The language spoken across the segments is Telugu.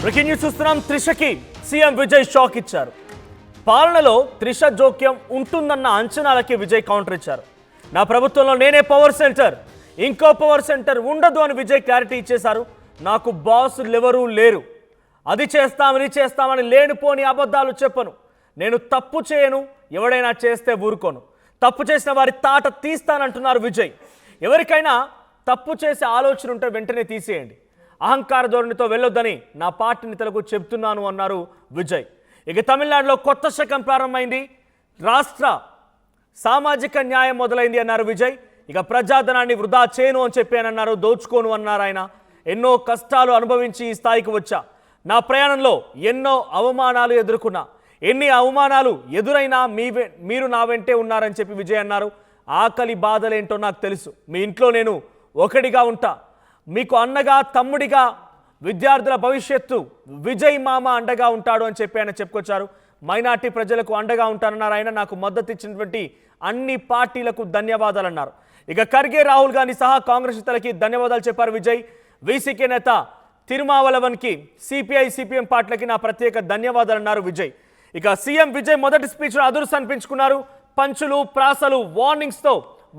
బ్రేకింగ్ న్యూస్ చూస్తున్నాం. త్రిషకి సీఎం విజయ్ షాక్ ఇచ్చారు. పాలనలో త్రిష జోక్యం ఉంటుందన్న అంచనాలకి విజయ్ కౌంటర్ ఇచ్చారు. నా ప్రభుత్వంలో నేనే పవర్ సెంటర్, ఇంకో పవర్ సెంటర్ ఉండదు అని విజయ్ క్లారిటీ ఇచ్చేశారు. నాకు బాసులు ఎవరూ లేరు, అది చేస్తామని చేస్తామని లేనిపోని అబద్ధాలు చెప్పను. నేను తప్పు చేయను, ఎవడైనా చేస్తే ఊరుకోను. తప్పు చేసిన వారి తాట తీస్తానంటున్నారు విజయ్. ఎవరికైనా తప్పు చేసే ఆలోచన ఉంటే వెంటనే తీసేయండి, అహంకార ధోరణితో వెళ్ళొద్దని నా పార్టీ నేతలకు చెప్తున్నాను అన్నారు విజయ్. ఇక తమిళనాడులో కొత్త శకం ప్రారంభమైంది, రాష్ట్ర సామాజిక న్యాయం మొదలైంది అన్నారు విజయ్. ఇక ప్రజాధనాన్ని వృధా చేయను అని చెప్పానన్నారు, దోచుకోను అన్నారు ఆయన. ఎన్నో కష్టాలు అనుభవించి ఈ స్థాయికి వచ్చా. నా ప్రయాణంలో ఎన్నో అవమానాలు ఎదుర్కొన్నా, ఎన్ని అవమానాలు ఎదురైనా మీరు నా వెంటే ఉన్నారని చెప్పి విజయ్ అన్నారు. ఆకలి బాధలేంటో నాకు తెలుసు, మీ ఇంట్లో నేను ఒకటిగా ఉంటా, మీకు అన్నగా తమ్ముడిగా, విద్యార్థుల భవిష్యత్తు విజయ్ మామ అండగా ఉంటాడు అని చెప్పి ఆయన చెప్పుకొచ్చారు. మైనార్టీ ప్రజలకు అండగా ఉంటానన్నారు ఆయన. నాకు మద్దతు ఇచ్చినటువంటి అన్ని పార్టీలకు ధన్యవాదాలు అన్నారు. ఇక ఖర్గే, రాహుల్ గాంధీ సహా కాంగ్రెస్ నేతలకి ధన్యవాదాలు చెప్పారు విజయ్. వీసీకే నేత తిరుమావలవన్కి, సిపిఐ సిపిఎం పార్టీలకి నా ప్రత్యేక ధన్యవాదాలు అన్నారు విజయ్. ఇక సీఎం విజయ్ మొదటి స్పీచ్లో అదుర్స్ అనిపించుకున్నారు. పంచులు, ప్రాసలు, వార్నింగ్స్తో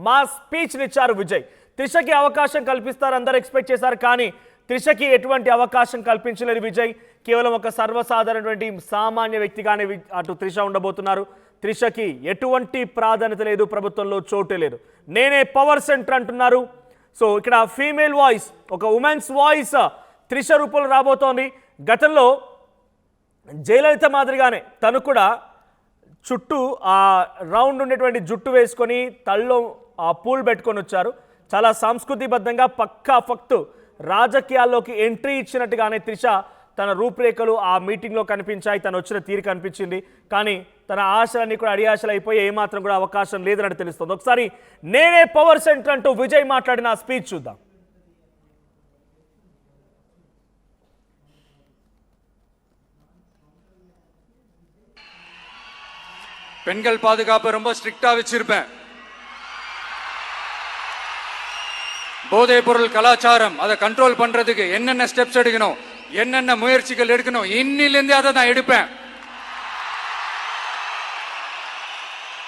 మా స్పీచ్నిచ్చారు విజయ్. త్రిషకి అవకాశం కల్పిస్తారు అందరూ ఎక్స్పెక్ట్ చేశారు, కానీ త్రిషకి ఎటువంటి అవకాశం కల్పించలేదు విజయ్. కేవలం ఒక సర్వసాధారణటువంటి సామాన్య వ్యక్తిగానే అటు త్రిష ఉండబోతున్నారు. త్రిషకి ఎటువంటి ప్రాధాన్యత లేదు, ప్రభుత్వంలో చోటే లేదు. నేనే పవర్ సెంటర్ అంటున్నారు. సో ఇక్కడ ఫీమేల్ వాయిస్, ఒక ఉమెన్స్ వాయిస్ త్రిష రూపంలో రాబోతోంది. గతంలో జయలలిత మాదిరిగానే తను కూడా చుట్టూ ఆ రౌండ్ ఉండేటువంటి జుట్టు వేసుకొని తల్లో ఆ పూలు పెట్టుకొని వచ్చారు. చాలా సంస్కృతిబద్ధంగా పక్కా ఫక్తు రాజకీయాల్లోకి ఎంట్రీ ఇచ్చినట్టుగానే త్రిష తన రూపురేఖలు ఆ మీటింగ్లో కనిపించాయి. తను వచ్చిన తీరు కనిపించింది. కానీ తన ఆశలన్నీ కూడా అడియాశలు అయిపోయి ఏమాత్రం కూడా అవకాశం లేదన్నట్టు తెలుస్తుంది. ఒకసారి నేనే పవర్ సెంటర్ అంటూ విజయ్ మాట్లాడిన స్పీచ్ చూద్దాం. பெண்கள் பாதுகாப்பு ரொம்ப ஸ்ட்ரிக்டா வச்சிருப்பேன். போதைப் பொருள் கலாச்சாரம் அதை கண்ட்ரோல் பண்றதுக்கு என்னென்ன ஸ்டெப்ஸ் எடுக்கணும், என்னென்ன முயற்சிகள் எடுக்கணும், இன்னிலிருந்தே அதை நான் எடுப்பேன்.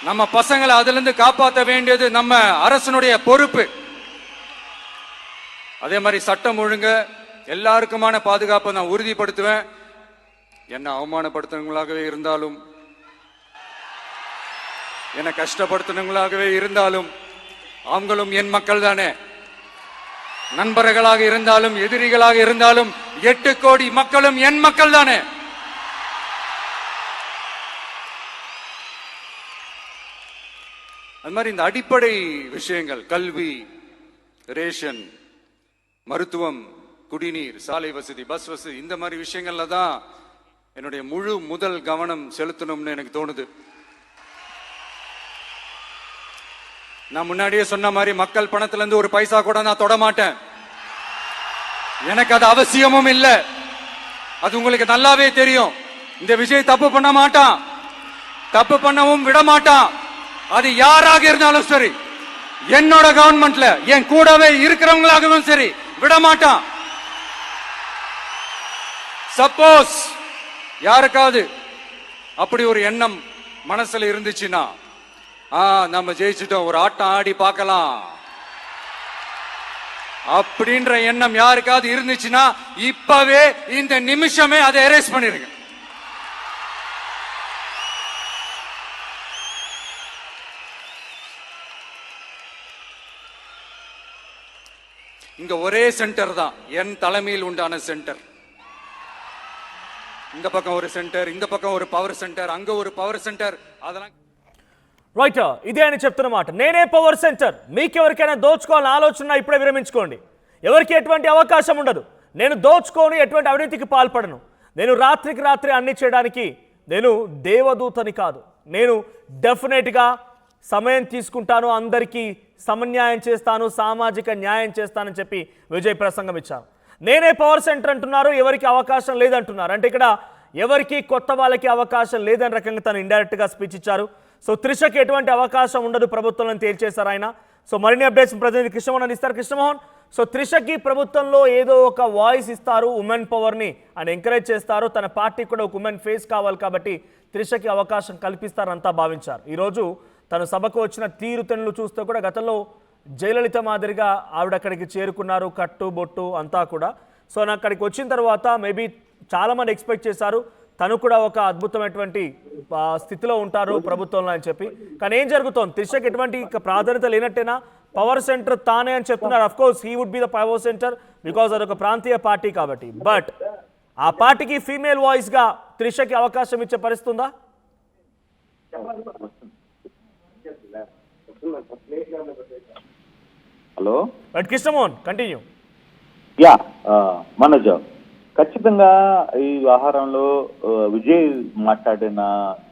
நம்ம பசங்களை அதுல இருந்து காப்பாற்ற வேண்டியது நம்ம அரசனுடைய பொறுப்பு. அதே மாதிரி சட்டம் ஒழுங்கு எல்லாருக்குமான பாதுகாப்பை நான் உறுதிப்படுத்துவேன். என்ன அவமானப்படுத்துறவங்களாகவே இருந்தாலும், என்னை கஷ்டப்படுத்தினவங்களாகவே இருந்தாலும் அவங்களும் என் மக்கள் தானே. நண்பர்களாக இருந்தாலும் எதிரிகளாக இருந்தாலும் 8 கோடி மக்களும் என் மக்கள் தானே. அது மாதிரி இந்த அடிப்படை விஷயங்கள், கல்வி, ரேஷன், மருத்துவம், குடிநீர், சாலை வசதி, பஸ் வசதி, இந்த மாதிரி விஷயங்கள்ல தான் என்னுடைய முதல் கவனம் செலுத்தணும்னு எனக்கு தோணுது. நான் முன்னாடியே சொன்ன மாதிரி மக்கள் பணத்துல இருந்து ஒரு பைசா கூட நான் தொட மாட்டேன். எனக்கு அது அவசியமும் இல்லை. அது உங்களுக்கு நல்லாவே தெரியும். இந்த விஜய் தப்பு பண்ண மாட்டான், தப்பு பண்ணவும் விட மாட்டான். அது யாராக இருந்தாலும் சரி, என்னோட கவர்மெண்ட்ல என் கூடவே இருக்கிறவங்களாகவும் சரி, விட மாட்டான். சப்போஸ் யாருக்காவது அப்படி ஒரு எண்ணம் மனசுல இருந்துச்சுன்னா, நம்ம ஜெயிச்சிட்டோம், ஒரு ஆட்டம் ஆடி பார்க்கலாம் அப்படின்ற எண்ணம் யாருக்காவது இருந்துச்சுன்னா இப்பவே இந்த நிமிஷமே அதை எரேஸ் பண்ணிருங்க. இங்க ஒரே சென்டர் தான், என் தலைமையில் உண்டான சென்டர். இந்த பக்கம் ஒரு சென்டர், இந்த பக்கம் ஒரு பவர் சென்டர், அங்க ஒரு பவர் சென்டர். அதெல்லாம் రైట్, ఇదే అని చెప్తున్నమాట. నేనే పవర్ సెంటర్. మీకెవరికైనా దోచుకోవాలని ఆలోచన ఇప్పుడే విరమించుకోండి. ఎవరికి ఎటువంటి అవకాశం ఉండదు. నేను దోచుకోని, ఎటువంటి అవినీతికి పాల్పడను. నేను రాత్రికి రాత్రి అన్ని చేయడానికి నేను దేవదూతని కాదు. నేను డెఫినెట్గా సమయం తీసుకుంటాను, అందరికీ సమన్యాయం చేస్తాను, సామాజిక న్యాయం చేస్తానని చెప్పి విజయ్ ప్రసంగం ఇచ్చారు. నేనే పవర్ సెంటర్ అంటున్నారు, ఎవరికి అవకాశం లేదంటున్నారు. అంటే ఇక్కడ ఎవరికి కొత్త వాళ్ళకి అవకాశం లేదని రకంగా తను ఇండైరెక్ట్గా స్పీచ్ ఇచ్చారు. సో త్రిషకి ఎటువంటి అవకాశం ఉండదు ప్రభుత్వంలో తేల్చేశారు ఆయన. సో మరిన్ని అప్డేట్స్ ప్రతినిధి కృష్ణమోహన్ ఇస్తారు. కృష్ణమోహన్, సో త్రిషకి ప్రభుత్వంలో ఏదో ఒక వాయిస్ ఇస్తారు, ఉమెన్ పవర్ని అని ఎంకరేజ్ చేస్తారు, తన పార్టీ కూడా ఒక ఉమెన్ ఫేస్ కావాలి కాబట్టి త్రిషకి అవకాశం కల్పిస్తారంతా భావించారు. ఈరోజు తను సభకు వచ్చిన తీరుతెన్నులు చూస్తే కూడా గతంలో జయలలిత మాదిరిగా ఆవిడ అక్కడికి చేరుకున్నారు, కట్టు బొట్టు అంతా కూడా. సో అక్కడికి వచ్చిన తర్వాత మేబీ చాలామంది ఎక్స్పెక్ట్ చేశారు తను కూడా ఒక అద్భుతమైనటువంటి స్థితిలో ఉంటారు ప్రభుత్వంలో అని చెప్పి. కానీ ఏం జరుగుతోంది? త్రిషకి ఎటువంటి ప్రాధాన్యత లేనట్టేనా? పవర్ సెంటర్ తానే అని చెప్తున్నారు. Of course he would be the power centre because అదొక ప్రాంతీయ పార్టీ కాబట్టి. బట్ ఆ పార్టీకి ఫీమేల్ వాయిస్ గా త్రిషకి అవకాశం ఇచ్చే పరిస్థితుందా? Hello but Krishnamohan continue. Yeah Manoj, ఖచ్చితంగా ఈ వ్యవహారంలో విజయ్ మాట్లాడిన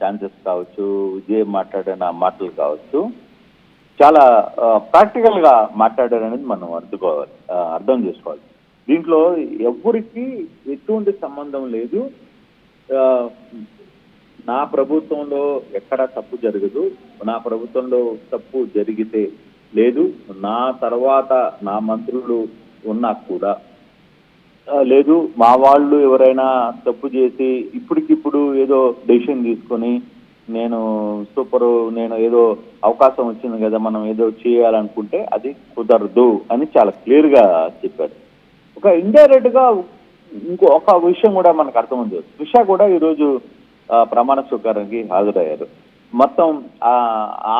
ఛాన్సెస్ కావచ్చు, విజయ్ మాట్లాడిన మాటలు కావచ్చు, చాలా ప్రాక్టికల్ గా మాట్లాడారనేది మనం అర్థం చేసుకోవాలి. దీంట్లో ఎవరికి ఎటువంటి సంబంధం లేదు. నా ప్రభుత్వంలో ఎక్కడా తప్పు జరగదు, నా ప్రభుత్వంలో తప్పు జరిగితే లేదు, నా తర్వాత నా మంత్రులు ఉన్నా కూడా లేదు, మా వాళ్ళు ఎవరైనా తప్పు చేసి ఇప్పటికిప్పుడు ఏదో డెసిషన్ తీసుకొని నేను నేను ఏదో అవకాశం వచ్చింది కదా మనం ఏదో చేయాలనుకుంటే అది కుదరదు అని చాలా క్లియర్ గా చెప్పారు. ఒక ఇండైరెక్ట్ గా ఒక విషయం కూడా మనకు అర్థమైంది. త్రిష కూడా ఈరోజు ప్రమాణ స్వీకారానికి హాజరయ్యారు. మొత్తం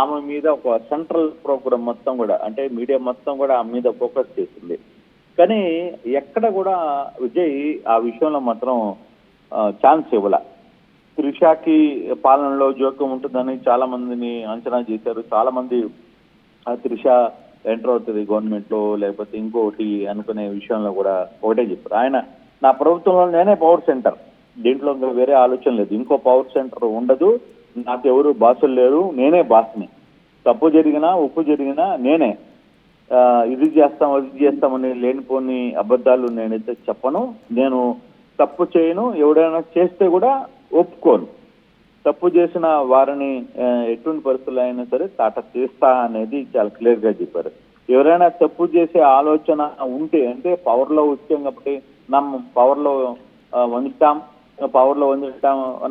ఆమె మీద ఒక సెంట్రల్ ప్రోగ్రామ్ మొత్తం కూడా, అంటే మీడియా మొత్తం కూడా ఆమె మీద ఫోకస్ చేసింది. కానీ ఎక్కడ కూడా విజయ్ ఆ విషయంలో మాత్రం ఛాన్స్ ఇవ్వాల. త్రిషకి పాలనలో జోక్యం ఉంటుందని చాలా మందిని అంచనా చేశారు. చాలా మంది త్రిష ఎంటర్ అవుతుంది గవర్నమెంట్ లో లేకపోతే ఇంకోటి అనుకునే విషయంలో కూడా ఒకటే చెప్పారు. ఆయన నా ప్రభుత్వంలో నేనే పవర్ సెంటర్, దీంట్లో వేరే ఆలోచన లేదు, ఇంకో పవర్ సెంటర్ ఉండదు, నాకు ఎవరు బాసులు లేరు, నేనే బాస్ని, తప్పు జరిగినా ఉప్పు జరిగినా నేనే, ఇది చేస్తాం అది చేస్తామని లేనిపోని అబద్ధాలు నేనైతే చెప్పను, నేను తప్పు చేయను, ఎవడైనా చేస్తే కూడా ఒప్పుకోను, తప్పు చేసిన వారిని ఎటువంటి పరిస్థితులు అయినా సరే తాట తీస్తా అనేది చాలా క్లియర్ గా చెప్పారు. ఎవరైనా తప్పు చేసే ఆలోచన ఉంటే, అంటే పవర్ లో వచ్చాం కాబట్టి నమ్మ పవర్ లో వండుతాం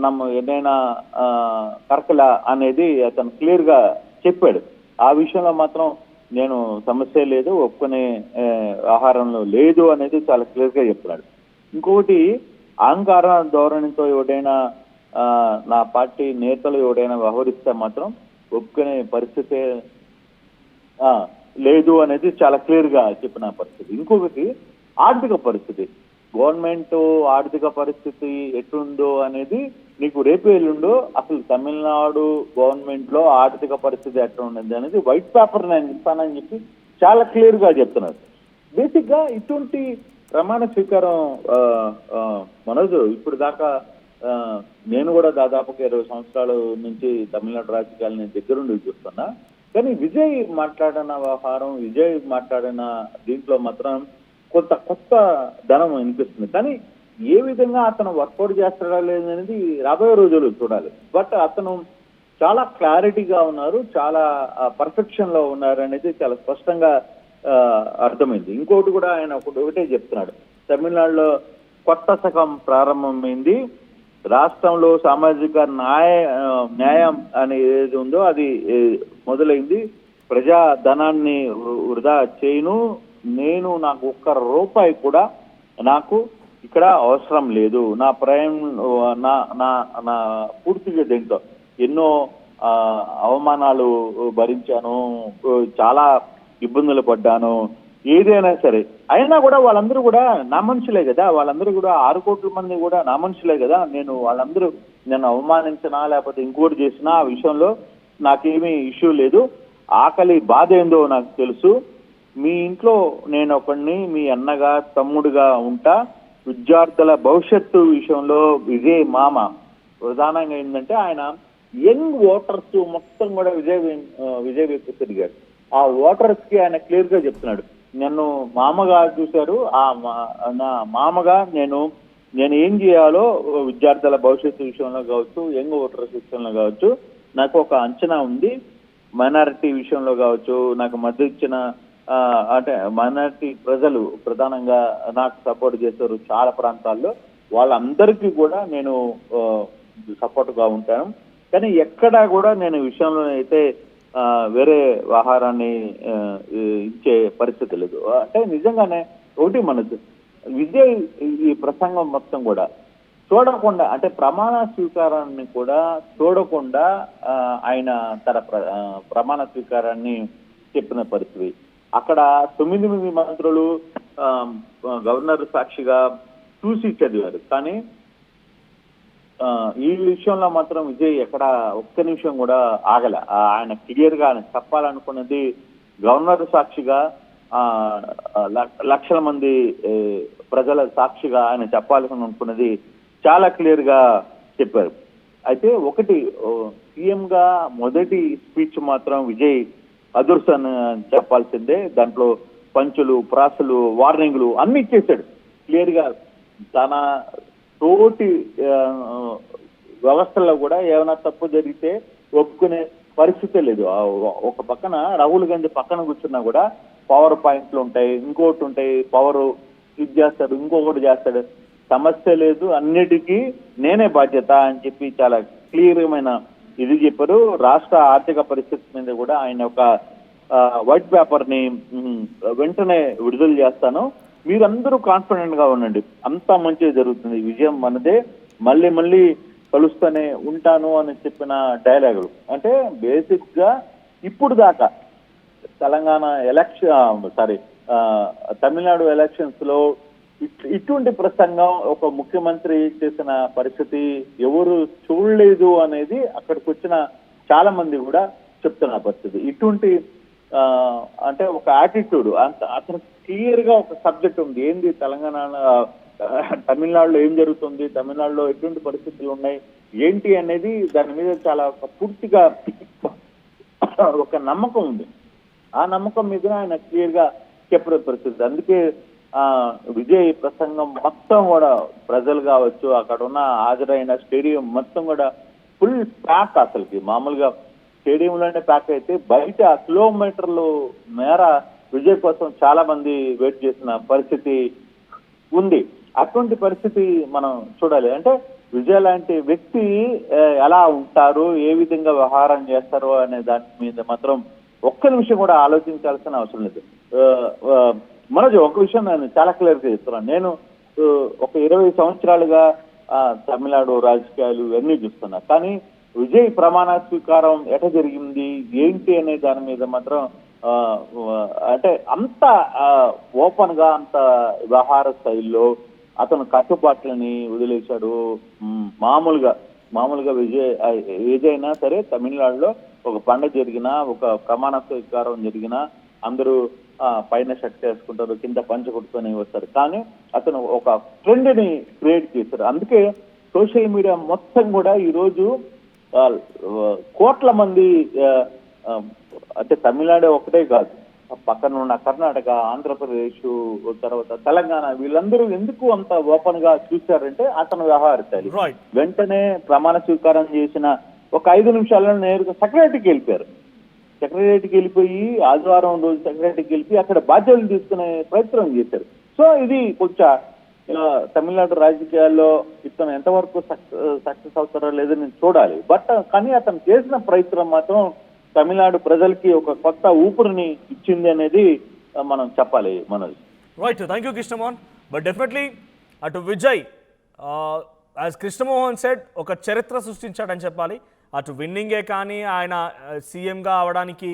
నమ్మ ఏదైనా కరకల అనేది అతను క్లియర్ గా చెప్పాడు. ఆ విషయంలో మాత్రం నేను సమస్య లేదు, ఒప్పుకునే ఆహారంలో లేదు అనేది చాలా క్లియర్ గా చెప్తున్నాడు. ఇంకొకటి, అహంకార ధోరణితో ఎవడైనా నా పార్టీ నేతలు ఎవడైనా వ్యవహరిస్తే మాత్రం ఒప్పుకునే పరిస్థితి లేదు అనేది చాలా క్లియర్ గా చెప్పిన పరిస్థితి. ఇంకొకటి, ఆర్థిక పరిస్థితి, గవర్నమెంట్ ఆర్థిక పరిస్థితి ఎట్లుందో అనేది నీకు రేపు ఎల్లుండో అసలు తమిళనాడు గవర్నమెంట్ లో ఆర్థిక పరిస్థితి ఎట్లా ఉండదు అనేది వైట్ పేపర్ నేను ఇస్తానని చెప్పి చాలా క్లియర్ గా చెప్తున్నారు. బేసిక్ గా ఇటువంటి ప్రమాణ స్వీకారం మనోజ్, ఇప్పుడు దాకా నేను కూడా దాదాపు 20 సంవత్సరాల నుంచి తమిళనాడు రాజకీయాలు నేను దగ్గరుండి చూస్తున్నా. కానీ విజయ్ మాట్లాడిన వ్యవహారం, విజయ్ మాట్లాడిన దీంట్లో మాత్రం కొంత కొత్త ధనం అనిపిస్తుంది. కానీ ఏ విధంగా అతను వర్కౌట్ చేస్తాడా లేదనేది రాబోయే రోజులు చూడాలి. బట్ అతను చాలా క్లారిటీగా ఉన్నారు, చాలా పర్ఫెక్షన్ లో ఉన్నారు అనేది చాలా స్పష్టంగా అర్థమైంది. ఇంకోటి కూడా ఆయన ఒకటే చెప్తున్నాడు, తమిళనాడులో కొత్త శకం ప్రారంభమైంది, రాష్ట్రంలో సామాజిక న్యాయం అని ఏది ఉందో అది మొదలైంది, ప్రజా ధనాన్ని వృధా చేయను, నేను నాకు ఒక్క రూపాయి కూడా నాకు ఇక్కడ అవసరం లేదు, నా నా పూర్తిగా దీంట్లో ఎన్నో అవమానాలు భరించాను, చాలా ఇబ్బందులు పడ్డాను, ఏదైనా సరే అయినా కూడా వాళ్ళందరూ కూడా నా మనుషులే కదా, వాళ్ళందరూ కూడా 6 కోట్ల మంది కూడా నా మనుషులే కదా, నేను వాళ్ళందరూ నన్ను అవమానించినా లేకపోతే ఇంకోటి చేసినా ఆ విషయంలో నాకేమీ ఇష్యూ లేదు, ఆకలి బాధ ఏందో నాకు తెలుసు, మీ ఇంట్లో నేను ఒకడిని మీ అన్నగా తమ్ముడుగా ఉంటా, విద్యార్థుల భవిష్యత్తు విషయంలో విజయ్ మామ ప్రధానంగా ఏంటంటే ఆయన యంగ్ ఓటర్స్ మొత్తం కూడా విజయ్ వైపు తిరిగాడు. ఆ ఓటర్స్ కి ఆయన క్లియర్ గా చెప్తున్నాడు, నన్ను మామగా చూశారు, నా మామగా నేను ఏం చేయాలో విద్యార్థుల భవిష్యత్తు విషయంలో కావచ్చు, యంగ్ ఓటర్స్ విషయంలో కావచ్చు, నాకు ఒక అంచనా ఉంది, మైనారిటీ విషయంలో కావచ్చు, నాకు మద్దతు ఇచ్చిన అంటే మైనారిటీ ప్రజలు ప్రధానంగా నాకు సపోర్ట్ చేశారు చాలా ప్రాంతాల్లో. వాళ్ళందరికీ కూడా నేను సపోర్ట్ గా ఉంటాను. కానీ ఎక్కడా కూడా నేను ఈ విషయంలో అయితే వేరే ఆహారాన్ని ఇచ్చే పరిస్థితి లేదు. అంటే నిజంగానే ఒకటి మనకు విజయ్ ఈ ప్రసంగం మొత్తం కూడా చూడకుండా, అంటే ప్రమాణ స్వీకారాన్ని కూడా చూడకుండా ఆయన తన ప్రమాణ స్వీకారాన్ని చెప్పిన పరిస్థితి. అక్కడ 9 మంత్రులు గవర్నర్ సాక్షిగా చూసి చదివారు. కానీ ఈ విషయంలో మాత్రం విజయ్ ఎక్కడ ఒక్క నిమిషం కూడా ఆగల. ఆయన క్లియర్ గా ఆయన చెప్పాలనుకున్నది గవర్నర్ సాక్షిగా, లక్షల మంది ప్రజల సాక్షిగా ఆయన చెప్పాలనుకున్నది చాలా క్లియర్ గా చెప్పారు. అయితే ఒకటి, సీఎం గా మొదటి స్పీచ్ మాత్రం విజయ్ అదుర్సన్ చెప్పాల్సిందే. దాంట్లో పంచులు, ప్రాసలు, వార్నింగ్లు అన్ని ఇచ్చేసాడు క్లియర్ గా. తన తోటి వ్యవస్థల్లో కూడా ఏమైనా తప్పు జరిగితే ఒప్పుకునే పరిస్థితే లేదు. ఒక పక్కన రాహుల్ గాంధీ పక్కన కూర్చున్నా కూడా పవర్ పాయింట్లు ఉంటాయి, ఇంకోటి ఉంటాయి, పవర్ ఇది చేస్తాడు, ఇంకొకటి చేస్తాడు, సమస్య లేదు, అన్నిటికీ నేనే బాధ్యత అని చెప్పి చాలా క్లియర్మైన ఇది చెప్పారు. రాష్ట్ర ఆర్థిక పరిస్థితి మీద కూడా ఆయన ఒక వైట్ పేపర్ ని వెంటనే విడుదల చేస్తాను, మీరందరూ కాన్ఫిడెంట్ గా ఉండండి, అంతా మంచిగా జరుగుతుంది, విజయం మనదే, మళ్ళీ మళ్ళీ కలుస్తూనే ఉంటాను అని చెప్పిన డైలాగులు. అంటే బేసిక్ గా ఇప్పుడు దాకా తెలంగాణ తమిళనాడు ఎలక్షన్స్ లో ఇటువంటి ప్రసంగం ఒక ముఖ్యమంత్రి చేసిన పరిస్థితి ఎవరు చూడలేదు అనేది అక్కడికి వచ్చిన చాలా మంది కూడా చెప్తున్న పరిస్థితి. ఇటువంటి అంటే ఒక యాటిట్యూడ్, అతను క్లియర్ గా ఒక సబ్జెక్ట్ ఉంది, ఏంది తమిళనాడులో ఏం జరుగుతుంది, తమిళనాడులో ఎటువంటి పరిస్థితులు ఉన్నాయి ఏంటి అనేది దాని మీద చాలా పూర్తిగా ఒక నమ్మకం ఉంది. ఆ నమ్మకం మీద ఆయన క్లియర్ గా చెప్పే పరిస్థితి. అందుకే విజయ్ ప్రసంగం మొత్తం కూడా ప్రజలు కావచ్చు, అక్కడ ఉన్న హాజరైన స్టేడియం మొత్తం కూడా ఫుల్ ప్యాక్. అసలుకి మామూలుగా స్టేడియంలోనే ప్యాక్ అయితే బయట కిలోమీటర్లు మేర విజయ్ కోసం చాలా మంది వెయిట్ చేసిన పరిస్థితి ఉంది. అటువంటి పరిస్థితి మనం చూడాలి. అంటే విజయ్ లాంటి వ్యక్తి ఎలా ఉంటారు, ఏ విధంగా వ్యవహారం చేస్తారు అనే దాని మీద మాత్రం ఒక్క నిమిషం కూడా ఆలోచించాల్సిన అవసరం లేదు. మనోజ్, ఒక విషయం నేను చాలా క్లియర్ గా చెప్తున్నాను. నేను ఒక 20 సంవత్సరాలుగా తమిళనాడు రాజకీయాలు ఇవన్నీ చూస్తున్నా. కానీ విజయ్ ప్రమాణ స్వీకారం ఎట జరిగింది ఏంటి అనే దాని మీద మాత్రం అంటే అంత ఓపెన్ గా, అంత వ్యవహార శైలిలో అతను కట్టుబాట్లని వదిలేశాడు. మామూలుగా విజయ్ ఏదైనా సరే తమిళనాడులో ఒక పండుగ జరిగినా, ఒక ప్రమాణ స్వీకారం జరిగినా అందరూ పైన షర్ట్ వేసుకుంటారు, కింద పంచ కొట్టుకొని వస్తారు. కానీ అతను ఒక ట్రెండ్ ని క్రియేట్ చేశారు. అందుకే సోషల్ మీడియా మొత్తం కూడా ఈరోజు కోట్ల మంది, అంటే తమిళనాడు ఒకటే కాదు, పక్కన ఉన్న కర్ణాటక, ఆంధ్రప్రదేశ్, తర్వాత తెలంగాణ, వీళ్ళందరూ ఎందుకు అంత ఓపెన్ గా చూశారంటే అతను వ్యవహరిస్తారు. వెంటనే ప్రమాణ స్వీకారం చేసిన ఒక 5 నిమిషాల్లో నేరుగా సెక్రటరీకి వెళ్ళిపోయారు. సెక్రటరీకి వెళ్ళిపోయి ఆదివారం రోజు సెక్రటరీకి వెళ్ళిపోయి అక్కడ బాధ్యతలు తీసుకునే ప్రయత్నం చేశారు. సో ఇది కొంచెం తమిళనాడు రాజకీయాల్లో ఇతను ఎంతవరకు సక్సెస్ అవుతారో లేదో నేను చూడాలి. బట్ కానీ అతను చేసిన ప్రయత్నం మాత్రం తమిళనాడు ప్రజలకి ఒక కొత్త ఊపిరిని ఇచ్చింది అనేది మనం చెప్పాలి. మనది right. Thank you Krishnamohan. But definitely అటు విజయ్ యాజ్ కృష్ణమోహన్ సెడ్ ఒక చరిత్ర సృష్టించాడని చెప్పాలి. అటు విన్నింగే కానీ, ఆయన సీఎంగా అవడానికి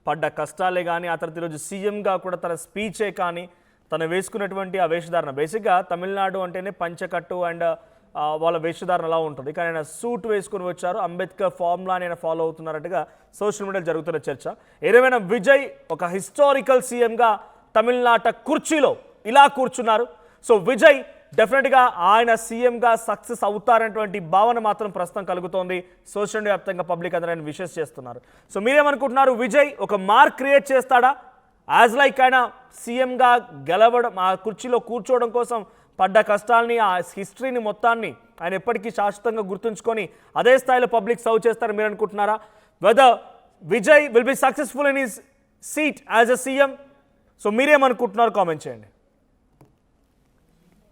పడ్డ కష్టాలే కానీ, ఆ తర్వాత ఈరోజు సీఎంగా కూడా తన స్పీచే కానీ, తను వేసుకున్నటువంటి ఆ వేషధారణ, బేసిక్గా తమిళనాడు అంటేనే పంచకట్టు అండ్ వాళ్ళ వేషధారణ అలా ఉంటుంది. కానీ ఆయన సూట్ వేసుకుని వచ్చారు, అంబేద్కర్ ఫార్ములాని ఆయన ఫాలో అవుతున్నారట్టుగా సోషల్ మీడియాలో జరుగుతున్న చర్చ. ఏదేమైనా విజయ్ ఒక హిస్టారికల్ సీఎంగా తమిళనాట కుర్చీలో ఇలా కూర్చున్నారు. సో విజయ్ డెఫినెట్గా ఆయన సీఎంగా సక్సెస్ అవుతారనేటువంటి భావన మాత్రం ప్రస్తుతం కలుగుతోంది. సోషల్ మీడియా వ్యాప్తంగా పబ్లిక్ అందరూ ఆయన విషెస్ చేస్తున్నారు. సో మీరేమనుకుంటున్నారు? విజయ్ ఒక మార్క్ క్రియేట్ చేస్తాడా? యాజ్ లైక్ ఆయన సీఎంగా గెలవడం, ఆ కుర్చీలో కూర్చోవడం కోసం పడ్డ కష్టాలని, ఆ హిస్టరీని మొత్తాన్ని ఆయన ఎప్పటికీ శాశ్వతంగా గుర్తుంచుకొని అదే స్థాయిలో పబ్లిక్ సర్వ్ చేస్తారని మీరు అనుకుంటున్నారా? Whether Vijay will be successful in his seat as a CM? So మీరేమనుకుంటున్నారు కామెంట్ చేయండి.